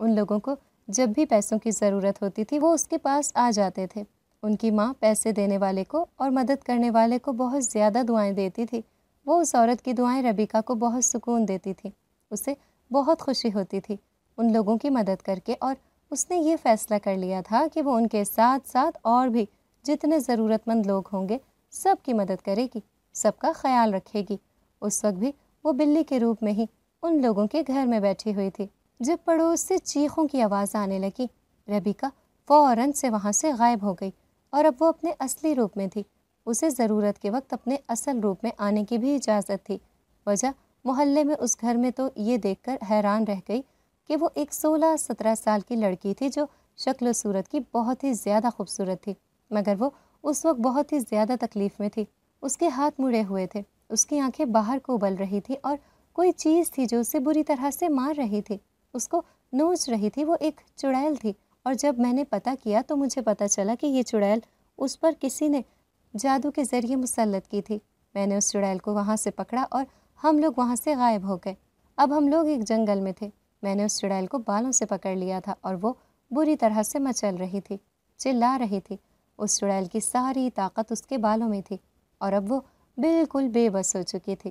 ان لوگوں کو جب بھی پیسوں کی ضرورت ہوتی تھی وہ اس کے پاس آ جاتے تھے۔ ان کی ماں پیسے دینے والے کو اور مدد کرنے والے کو بہت زیادہ دعائیں دیتی تھی۔ وہ اس عورت کی دعائیں ربیکا کو بہت سکون دیتی تھی۔ اسے بہت خوشی ہوتی تھی ان لوگوں کی مدد کر کے، اور اس نے یہ فیصلہ کر لیا تھا کہ وہ ان کے ساتھ ساتھ اور بھی جتنے ضرورت مند لوگ ہوں گے سب کی مدد کرے گی، سب کا خیال رکھے گی۔ اس وقت بھی وہ بلی کے روپ میں ہی ان لوگوں کے گھر میں بیٹھی ہوئی تھی جب پڑوس سے چیخوں کی آواز آنے لگی۔ ربیکا فوراً سے وہاں سے غائب ہو گئی، اور اب وہ اپنے اصلی روپ میں تھی۔ اسے ضرورت کے وقت اپنے اصل روپ میں آنے کی بھی اجازت تھی۔ وجہ محلے میں اس گھر میں تو یہ دیکھ کر حیران رہ گئی کہ وہ ایک 16-17 سال کی لڑکی تھی جو شکل و صورت کی بہت ہی زیادہ خوبصورت تھی، مگر وہ اس وقت بہت ہی زیادہ تکلیف میں تھی۔ اس کے ہاتھ مڑے ہوئے تھے، اس کی آنکھیں باہر کو ابل رہی تھی، اور کوئی چیز تھی جو اسے بری طرح سے مار رہی تھی، اس کو نوچ رہی تھی۔ وہ ایک چڑیل تھی، اور جب میں نے پتہ کیا تو مجھے پتہ چلا کہ یہ چڑیل اس پر کسی نے جادو کے ذریعے مسلط کی تھی۔ میں نے اس چڑیل کو وہاں سے پکڑا اور ہم لوگ وہاں سے غائب ہو گئے۔ اب ہم لوگ ایک جنگل میں تھے۔ میں نے اس چڑیل کو بالوں سے پکڑ لیا تھا اور وہ بری طرح سے مچل رہی تھی، چلا رہی تھی۔ اس چڑیل کی ساری طاقت اس کے بالوں میں تھی اور اب وہ بالکل بے بس ہو چکی تھی،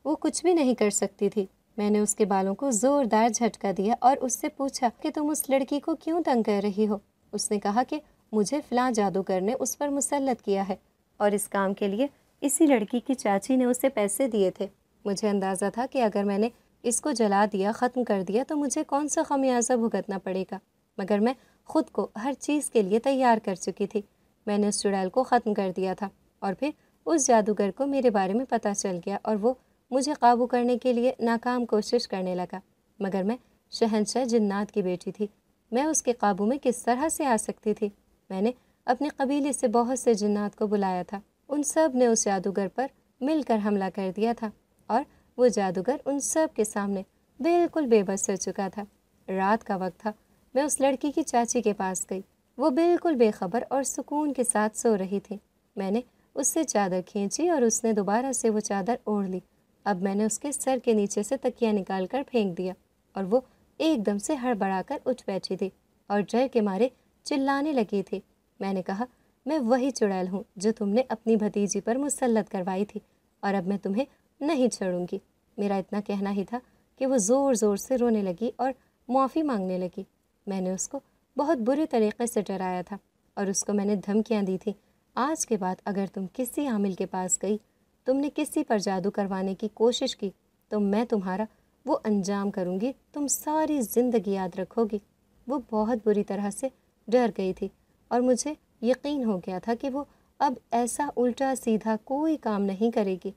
وہ کچھ بھی نہیں کر سکتی تھی۔ میں نے اس کے بالوں کو زوردار جھٹکا دیا اور اس سے پوچھا کہ تم اس لڑکی کو کیوں تنگ کر رہی ہو؟ اس نے کہا کہ مجھے فلاں جادوگر نے اس پر مسلط کیا ہے اور اس کام کے لیے اسی لڑکی کی چاچی نے اسے پیسے دیے تھے۔ مجھے اندازہ تھا کہ اگر میں نے اس کو جلا دیا، ختم کر دیا تو مجھے کون سا خمیازہ بھگتنا پڑے گا، مگر میں خود کو ہر چیز کے لیے تیار کر چکی تھی۔ میں نے اس چڑیل کو ختم کر دیا تھا اور پھر اس جادوگر کو میرے بارے میں پتہ چل گیا اور وہ مجھے قابو کرنے کے لیے ناکام کوشش کرنے لگا، مگر میں شہنشاہ جنات کی بیٹی تھی، میں اس کے قابو میں کس طرح سے آ سکتی تھی؟ میں نے اپنے قبیلے سے بہت سے جنات کو بلایا تھا، ان سب نے اس جادوگر پر مل کر حملہ کر دیا تھا اور وہ جادوگر ان سب کے سامنے بالکل بے بس ہو چکا تھا۔ رات کا وقت تھا، میں اس لڑکی کی چاچی کے پاس گئی، وہ بالکل بے خبر اور سکون کے ساتھ سو رہی تھی۔ میں نے اس سے چادر کھینچی اور اس نے دوبارہ سے وہ چادر اوڑھ لی۔ اب میں نے اس کے سر کے نیچے سے تکیہ نکال کر پھینک دیا اور وہ ایک دم سے ہڑبڑا کر اٹھ بیٹھی تھی اور ڈر کے مارے چلانے لگی تھی۔ میں نے کہا، میں وہی چڑیل ہوں جو تم نے اپنی بھتیجی پر مسلط کروائی تھی اور اب میں تمہیں نہیں چھوڑوں گی۔ میرا اتنا کہنا ہی تھا کہ وہ زور زور سے رونے لگی اور معافی مانگنے لگی۔ میں نے اس کو بہت برے طریقے سے ڈرایا تھا اور اس کو میں نے دھمکیاں دی تھیں، آج کے بعد اگر تم کسی عامل کے پاس گئی، تم نے کسی پر جادو کروانے کی کوشش کی تو میں تمہارا وہ انجام کروں گی، تم ساری زندگی یاد رکھو گی۔ وہ بہت بری طرح سے ڈر گئی تھی اور مجھے یقین ہو گیا تھا کہ وہ اب ایسا الٹا سیدھا کوئی کام نہیں کرے گی۔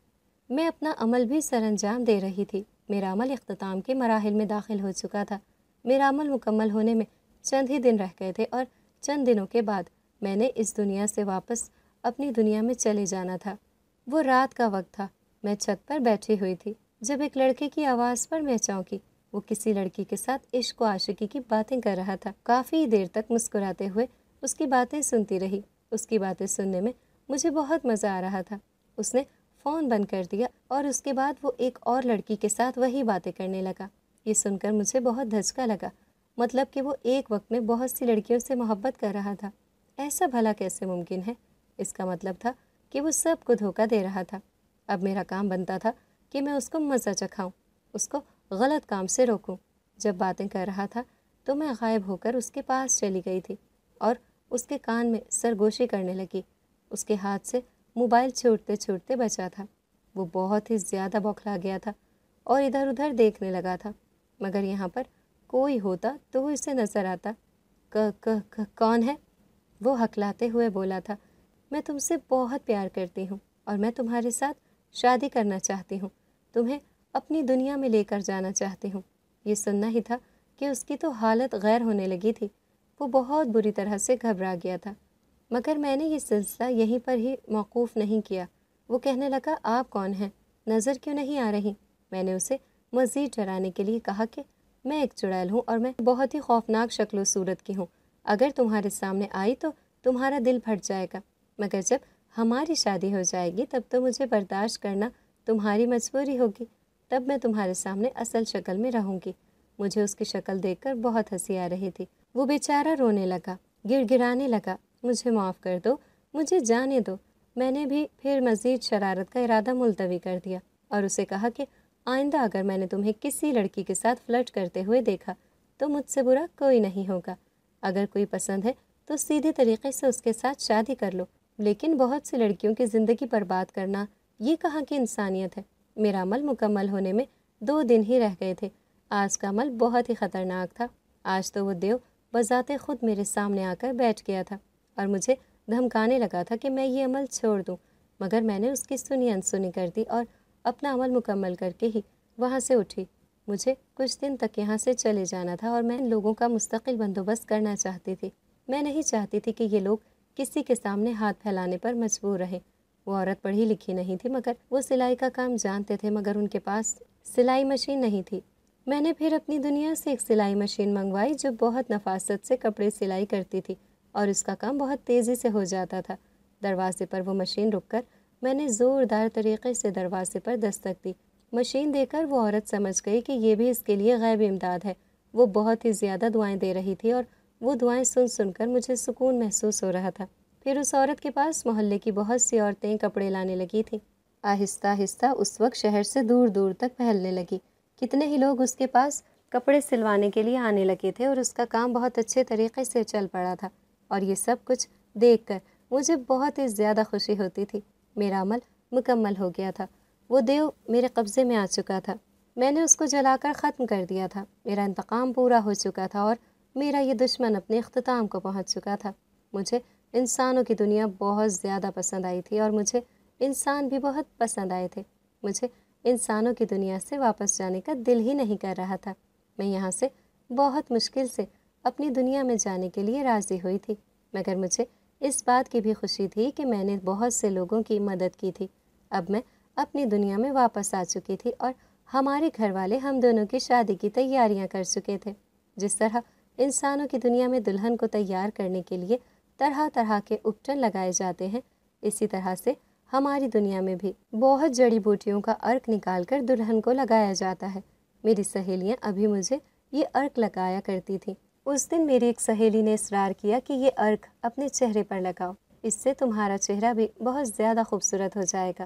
میں اپنا عمل بھی سر انجام دے رہی تھی۔ میرا عمل اختتام کے مراحل میں داخل ہو چکا تھا۔ میرا عمل مکمل ہونے میں چند ہی دن رہ گئے تھے اور چند دنوں کے بعد میں نے اس دنیا سے واپس اپنی دنیا میں چلے جانا تھا۔ وہ رات کا وقت تھا، میں چھت پر بیٹھی ہوئی تھی جب ایک لڑکے کی آواز پر میں چونکی۔ وہ کسی لڑکی کے ساتھ عشق و عاشقی کی باتیں کر رہا تھا۔ کافی دیر تک مسکراتے ہوئے اس کی باتیں سنتی رہی۔ اس کی باتیں سننے میں مجھے بہت مزہ آ رہا تھا۔ اس نے فون بند کر دیا اور اس کے بعد وہ ایک اور لڑکی کے ساتھ وہی باتیں کرنے لگا۔ یہ سن کر مجھے بہت دھچکا لگا، مطلب کہ وہ ایک وقت میں بہت سی لڑکیوں سے محبت کر رہا تھا۔ ایسا بھلا کیسے ممکن ہے؟ اس کا مطلب تھا کہ وہ سب کو دھوکہ دے رہا تھا۔ اب میرا کام بنتا تھا کہ میں اس کو مزہ چکھاؤں، اس کو غلط کام سے روکوں۔ جب باتیں کر رہا تھا تو میں غائب ہو کر اس کے پاس چلی گئی تھی اور اس کے کان میں سرگوشی کرنے لگی۔ اس کے ہاتھ سے موبائل چھوٹتے چھوٹتے بچا تھا۔ وہ بہت ہی زیادہ بوکھلا گیا تھا اور ادھر ادھر دیکھنے لگا تھا، مگر یہاں پر کوئی ہوتا تو وہ اسے نظر آتا۔ کون ہے؟ وہ ہکلاتے ہوئے بولا تھا۔ میں تم سے بہت پیار کرتی ہوں اور میں تمہارے ساتھ شادی کرنا چاہتی ہوں، تمہیں اپنی دنیا میں لے کر جانا چاہتی ہوں۔ یہ سننا ہی تھا کہ اس کی تو حالت غیر ہونے لگی تھی۔ وہ بہت بری طرح سے گھبرا گیا تھا، مگر میں نے یہ سلسلہ یہیں پر ہی موقوف نہیں کیا۔ وہ کہنے لگا، آپ کون ہیں؟ نظر کیوں نہیں آ رہی؟ میں نے اسے مزید ڈرانے کے لیے کہا کہ میں ایک چڑیل ہوں اور میں بہت ہی خوفناک شکل و صورت کی ہوں، اگر تمہارے سامنے آئی تو تمہارا دل پھٹ جائے گا، مگر جب ہماری شادی ہو جائے گی تب تو مجھے برداشت کرنا تمہاری مجبوری ہوگی، تب میں تمہارے سامنے اصل شکل میں رہوں گی۔ مجھے اس کی شکل دیکھ کر بہت ہنسی آ رہی تھی۔ وہ بیچارہ رونے لگا، گڑ گڑانے لگا، مجھے معاف کر دو، مجھے جانے دو۔ میں نے بھی پھر مزید شرارت کا ارادہ ملتوی کر دیا اور اسے کہا کہ آئندہ اگر میں نے تمہیں کسی لڑکی کے ساتھ فلرٹ کرتے ہوئے دیکھا تو مجھ سے برا کوئی نہیں ہوگا۔ اگر کوئی پسند ہے تو سیدھے طریقے سے اس کے ساتھ شادی کر لو، لیکن بہت سی لڑکیوں کی زندگی برباد کرنا یہ کہاں کی انسانیت ہے۔ میرا عمل مکمل ہونے میں 2 دن ہی رہ گئے تھے۔ آج کا عمل بہت ہی خطرناک تھا۔ آج تو وہ دیو بذات خود میرے سامنے آ کر بیٹھ گیا تھا اور مجھے دھمکانے لگا تھا کہ میں یہ عمل چھوڑ دوں، مگر میں نے اس کی سنی انسنی کر دی اور اپنا عمل مکمل کر کے ہی وہاں سے اٹھی۔ مجھے کچھ دن تک یہاں سے چلے جانا تھا اور میں ان لوگوں کا مستقل بندوبست کرنا چاہتی تھی۔ میں نہیں چاہتی تھی کہ یہ لوگ کسی کے سامنے ہاتھ پھیلانے پر مجبور رہیں۔ وہ عورت پڑھی لکھی نہیں تھی، مگر وہ سلائی کا کام جانتے تھے، مگر ان کے پاس سلائی مشین نہیں تھی۔ میں نے پھر اپنی دنیا سے ایک سلائی مشین منگوائی جو بہت نفاست سے کپڑے سلائی کرتی تھی اور اس کا کام بہت تیزی سے ہو جاتا تھا۔ دروازے پر وہ مشین رک کر میں نے زوردار طریقے سے دروازے پر دستک دی۔ مشین دے کر وہ عورت سمجھ گئی کہ یہ بھی اس کے لیے غیبی امداد ہے۔ وہ بہت ہی زیادہ دعائیں دے رہی تھی اور وہ دعائیں سن سن کر مجھے سکون محسوس ہو رہا تھا۔ پھر اس عورت کے پاس محلے کی بہت سی عورتیں کپڑے لانے لگی تھیں۔ آہستہ آہستہ اس وقت شہر سے دور دور تک پھیلنے لگی۔ کتنے ہی لوگ اس کے پاس کپڑے سلوانے کے لیے آنے لگے تھے اور اس کا کام بہت اچھے طریقے سے چل پڑا تھا۔ اور یہ سب کچھ دیکھ کر مجھے بہت ہی زیادہ خوشی ہوتی تھی۔ میرا عمل مکمل ہو گیا تھا۔ وہ دیو میرے قبضے میں آ چکا تھا۔ میں نے اس کو جلا کر ختم کر دیا تھا۔ میرا انتقام پورا ہو چکا تھا اور میرا یہ دشمن اپنے اختتام کو پہنچ چکا تھا۔ مجھے انسانوں کی دنیا بہت زیادہ پسند آئی تھی اور مجھے انسان بھی بہت پسند آئے تھے۔ مجھے انسانوں کی دنیا سے واپس جانے کا دل ہی نہیں کر رہا تھا۔ میں یہاں سے بہت مشکل سے اپنی دنیا میں جانے کے لیے راضی ہوئی تھی، مگر مجھے اس بات کی بھی خوشی تھی کہ میں نے بہت سے لوگوں کی مدد کی تھی۔ اب میں اپنی دنیا میں واپس آ چکی تھی اور ہمارے گھر والے ہم دونوں کی شادی کی تیاریاں کر چکے تھے۔ جس طرح انسانوں کی دنیا میں دلہن کو تیار کرنے کے لیے طرح طرح کے اپٹن لگائے جاتے ہیں، اسی طرح سے ہماری دنیا میں بھی بہت جڑی بوٹیوں کا عرق نکال کر دلہن کو لگایا جاتا ہے۔ میری سہیلیاں ابھی مجھے یہ عرق لگایا کرتی تھیں۔ اس دن میری ایک سہیلی نے اصرار کیا کہ یہ عرق اپنے چہرے پر لگاؤ، اس سے تمہارا چہرہ بھی بہت زیادہ خوبصورت ہو جائے گا۔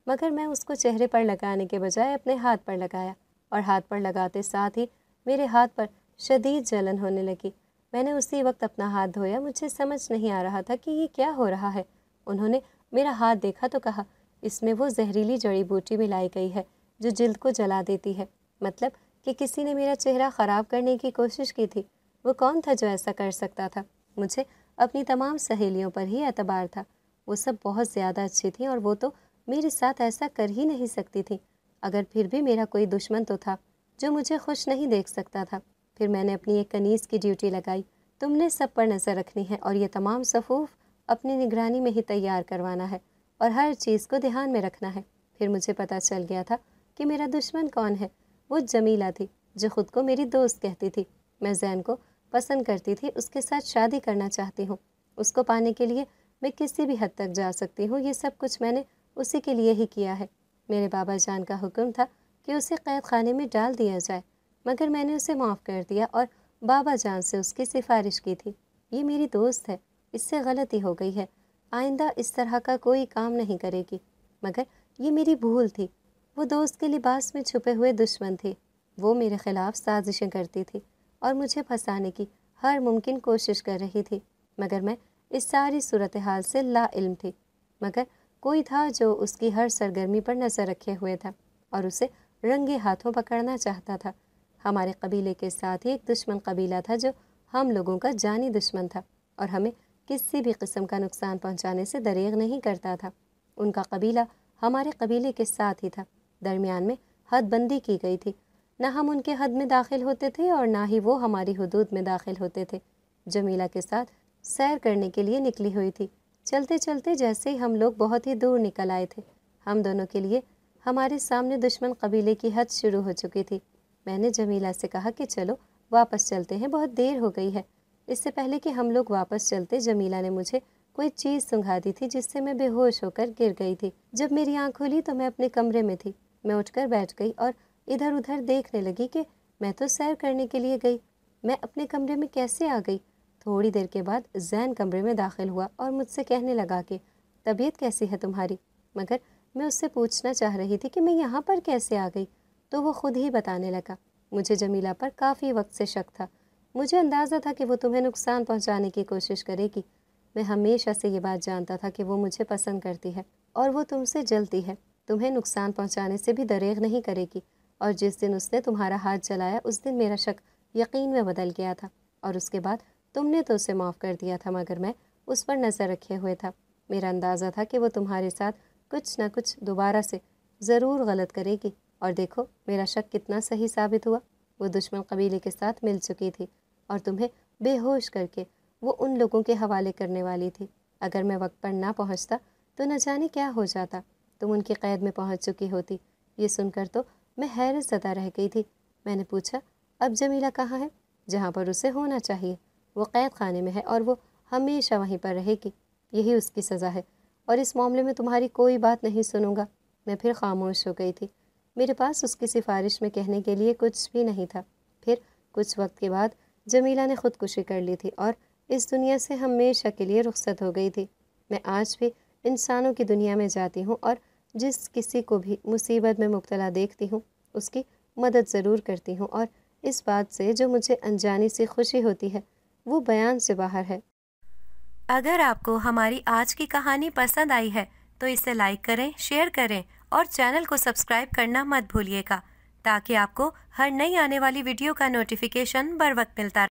مگر میں اس کو چہرے پر لگانے کے بجائے اپنے ہاتھ پر لگایا اور ہاتھ پر لگاتے ساتھ ہی میرے ہاتھ پر شدید جلن ہونے لگی۔ میں نے اسی وقت اپنا ہاتھ دھویا۔ مجھے سمجھ نہیں آ رہا تھا کہ یہ کیا ہو رہا ہے۔ انہوں نے میرا ہاتھ دیکھا تو کہا، اس میں وہ زہریلی جڑی بوٹی ملائی گئی ہے جو جلد کو جلا دیتی ہے۔ مطلب کہ کسی نے میرا چہرہ خراب کرنے کی کوشش کی تھی۔ وہ کون تھا جو ایسا کر سکتا تھا؟ مجھے اپنی تمام سہیلیوں پر ہی اعتبار تھا۔ وہ سب بہت زیادہ اچھی تھیں اور وہ تو میرے ساتھ ایسا کر ہی نہیں سکتی تھیں۔ اگر پھر بھی میرا کوئی دشمن تو تھا جو مجھے خوش نہیں دیکھ سکتا تھا۔ پھر میں نے اپنی ایک کنیز کی ڈیوٹی لگائی۔ تم نے سب پر نظر رکھنی ہے اور یہ تمام صفوف اپنی نگرانی میں ہی تیار کروانا ہے اور ہر چیز کو دھیان میں رکھنا ہے۔ پھر مجھے پتہ چل گیا تھا کہ میرا دشمن کون ہے۔ وہ جمیلہ تھی جو خود کو میری دوست کہتی تھی۔ میں زین کو پسند کرتی تھی، اس کے ساتھ شادی کرنا چاہتی ہوں۔ اس کو پانے کے لیے میں کسی بھی حد تک جا سکتی ہوں۔ یہ سب کچھ میں نے اسی کے لیے ہی کیا ہے۔ میرے بابا جان کا حکم تھا کہ اسے قید خانے میں ڈال دیا جائے، مگر میں نے اسے معاف کر دیا اور بابا جان سے اس کی سفارش کی تھی۔ یہ میری دوست ہے، اس سے غلطی ہو گئی ہے، آئندہ اس طرح کا کوئی کام نہیں کرے گی۔ مگر یہ میری بھول تھی۔ وہ دوست کے لباس میں چھپے ہوئے دشمن تھی۔ وہ میرے خلاف سازشیں کرتی تھی اور مجھے پھنسانے کی ہر ممکن کوشش کر رہی تھی، مگر میں اس ساری صورتحال سے لا علم تھی۔ مگر کوئی تھا جو اس کی ہر سرگرمی پر نظر رکھے ہوئے تھا اور اسے رنگے ہاتھوں پکڑنا چاہتا تھا۔ ہمارے قبیلے کے ساتھ ہی ایک دشمن قبیلہ تھا جو ہم لوگوں کا جانی دشمن تھا اور ہمیں کسی بھی قسم کا نقصان پہنچانے سے دریغ نہیں کرتا تھا۔ ان کا قبیلہ ہمارے قبیلے کے ساتھ ہی تھا۔ درمیان میں حد بندی کی گئی تھی، نہ ہم ان کے حد میں داخل ہوتے تھے اور نہ ہی وہ ہماری حدود میں داخل ہوتے تھے۔ جمیلہ کے ساتھ سیر کرنے کے لیے نکلی ہوئی تھی۔ چلتے چلتے جیسے ہی ہم لوگ بہت ہی دور نکل آئے تھے، ہم دونوں کے لیے ہمارے سامنے دشمن قبیلے کی حد شروع ہو چکی تھی۔ میں نے جمیلہ سے کہا کہ چلو واپس چلتے ہیں، بہت دیر ہو گئی ہے۔ اس سے پہلے کہ ہم لوگ واپس چلتے، جمیلہ نے مجھے کوئی چیز سنگھا دی تھی جس سے میں بے ہوش ہو کر گر گئی تھی۔ جب میری آنکھ کھلی تو میں اپنے کمرے میں تھی۔ میں اٹھ کر بیٹھ گئی اور ادھر ادھر دیکھنے لگی کہ میں تو سیر کرنے کے لیے گئی، میں اپنے کمرے میں کیسے آ گئی؟ تھوڑی دیر کے بعد زین کمرے میں داخل ہوا اور مجھ سے کہنے لگا کہ طبیعت کیسی ہے تمہاری؟ مگر میں اس سے پوچھنا چاہ رہی تھی کہ میں یہاں پر کیسے آ گئی، تو وہ خود ہی بتانے لگا۔ مجھے جمیلہ پر کافی وقت سے شک تھا۔ مجھے اندازہ تھا کہ وہ تمہیں نقصان پہنچانے کی کوشش کرے گی۔ میں ہمیشہ سے یہ بات جانتا تھا کہ وہ مجھے پسند کرتی ہے اور وہ تم سے جلتی ہے، تمہیں نقصان پہنچانے سے بھی دریغ نہیں کرے گی۔ اور جس دن اس نے تمہارا ہاتھ جلایا، اس دن میرا شک یقین میں بدل گیا تھا اور اس کے بعد تم نے تو اسے معاف کر دیا تھا، مگر میں اس پر نظر رکھے ہوئے تھا۔ میرا اندازہ تھا کہ وہ تمہارے ساتھ کچھ نہ کچھ دوبارہ سے ضرور غلط کرے گی، اور دیکھو میرا شک کتنا صحیح ثابت ہوا۔ وہ دشمن قبیلے کے ساتھ مل چکی تھی اور تمہیں بے ہوش کر کے وہ ان لوگوں کے حوالے کرنے والی تھی۔ اگر میں وقت پر نہ پہنچتا تو نہ جانے کیا ہو جاتا، تم ان کی قید میں پہنچ چکی ہوتی۔ یہ سن کر تو میں حیرت زدہ رہ گئی تھی۔ میں نے پوچھا، اب جمیلہ کہاں ہے؟ جہاں پر اسے ہونا چاہیے، وہ قید خانے میں ہے اور وہ ہمیشہ وہیں پر رہے گی، یہی اس کی سزا ہے۔ اور اس معاملے میں تمہاری کوئی بات نہیں سنوں گا۔ میں پھر خاموش ہو گئی تھی۔ میرے پاس اس کی سفارش میں کہنے کے لیے کچھ بھی نہیں تھا۔ پھر کچھ وقت کے بعد جمیلہ نے خودکشی کر لی تھی اور اس دنیا سے ہمیشہ کے لیے رخصت ہو گئی تھی۔ میں آج بھی انسانوں کی دنیا میں جاتی ہوں اور جس کسی کو بھی مصیبت میں مبتلا دیکھتی ہوں اس کی مدد ضرور کرتی ہوں، اور اس بات سے جو مجھے انجانی سی خوشی ہوتی ہے وہ بیان سے باہر ہے۔ اگر آپ کو ہماری آج کی کہانی پسند آئی ہے تو اسے لائک کریں، شیئر کریں اور چینل کو سبسکرائب کرنا مت بھولیے گا تاکہ آپ کو ہر نئی آنے والی ویڈیو کا نوٹیفیکیشن بر وقت ملتا رہے۔